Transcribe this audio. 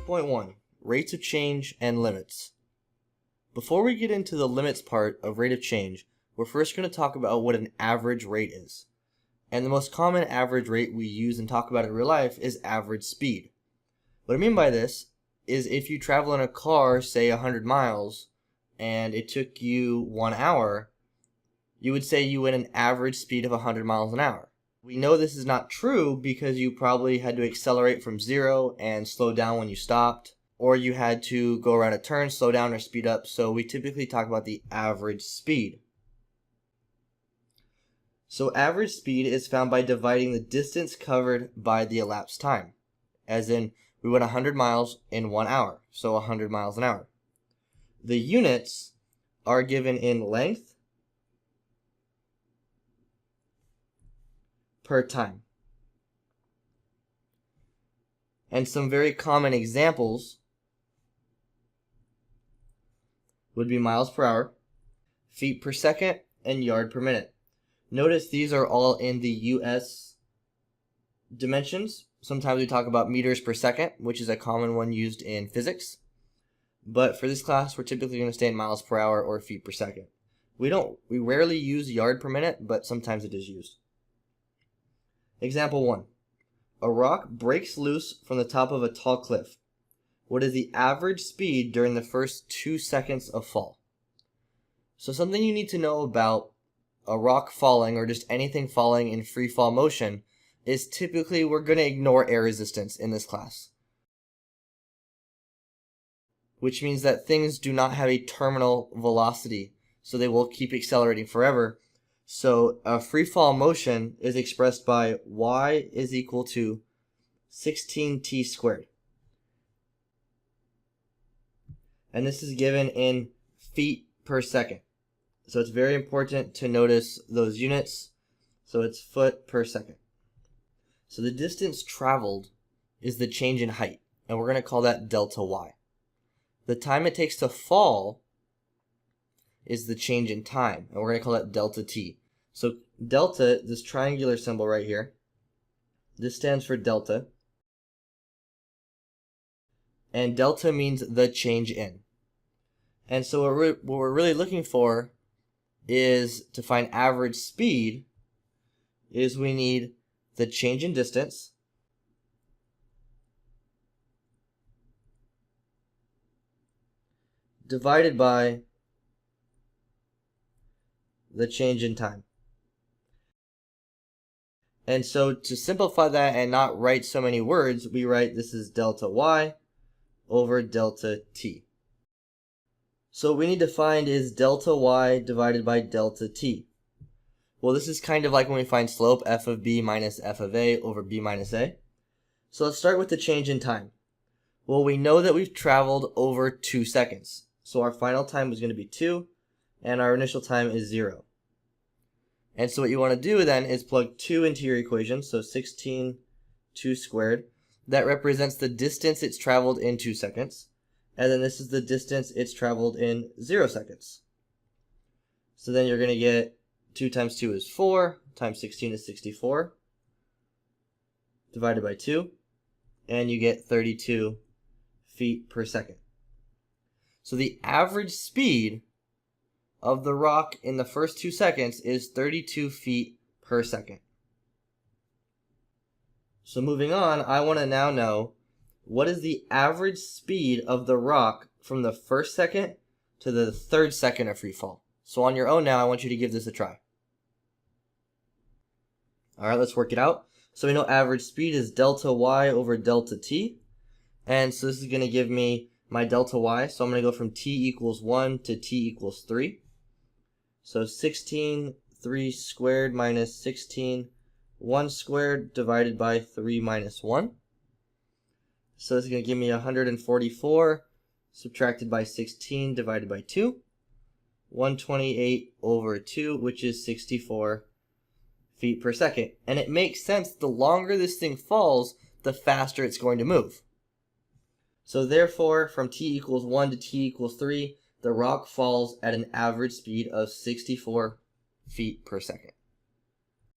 Point 1. Rates of change and limits. Before we get into the limits part of rate of change, we're first going to talk about what an average rate is. And the most common average rate we use and talk about in real life is average speed. What I mean by this is if you travel in a car, say 100 miles, and it took you 1 hour, you would say you went an average speed of 100 miles an hour. We know this is not true because you probably had to accelerate from 0 and slow down when you stopped, or you had to go around a turn, slow down, or speed up. So we typically talk about the average speed. So average speed is found by dividing the distance covered by the elapsed time. As in, we went 100 miles in 1 hour, so 100 miles an hour. The units are given in length per time. And some very common examples would be miles per hour, feet per second, and yard per minute. Notice these are all in the US dimensions. Sometimes we talk about meters per second, which is a common one used in physics. But for this class, we're typically going to stay in miles per hour or feet per second. We rarely use yard per minute, but sometimes it is used. Example 1. A rock breaks loose from the top of a tall cliff. What is the average speed during the first 2 seconds of fall? So something you need to know about a rock falling, or just anything falling in free fall motion, is typically we're going to ignore air resistance in this class. Which means that things do not have a terminal velocity, so they will keep accelerating forever. So a free fall motion is expressed by y is equal to 16t squared. And this is given in feet per second. So it's very important to notice those units. So it's foot per second. So the distance traveled is the change in height, and we're going to call that delta y. The time it takes to fall is the change in time, and we're going to call that delta t. So delta, this triangular symbol right here, this stands for delta. And delta means the change in. And so what we're really looking for is to find average speed is we need the change in distance divided by the change in time. And so to simplify that and not write so many words, we write this is delta y over delta t. So what we need to find is delta y divided by delta t. Well, this is kind of like when we find slope, f of b minus f of a over b minus a. So let's start with the change in time. Well, we know that we've traveled over 2 seconds. So our final time is going to be 2, and our initial time is 0. And so what you want to do then is plug 2 into your equation, so 16 2 squared. That represents the distance it's traveled in 2 seconds. And then this is the distance it's traveled in 0 seconds. So then you're going to get 2 times 2 is 4, times 16 is 64, divided by 2, and you get 32 feet per second. So the average speed of the rock in the first 2 seconds is 32 feet per second. So moving on, I want to now know what is the average speed of the rock from the first second to the 3rd second of free fall. So on your own now, I want you to give this a try. Alright, let's work it out. So we know average speed is delta y over delta t. And so this is going to give me my delta y. So I'm going to go from t equals 1 to t equals 3. So 16 3 squared minus 16 1 squared divided by 3 minus 1. So this is going to give me 144 subtracted by 16 divided by 2. 128 over 2, which is 64 feet per second. And it makes sense, the longer this thing falls, the faster it's going to move. So therefore, from t equals 1 to t equals 3, the rock falls at an average speed of 64 feet per second.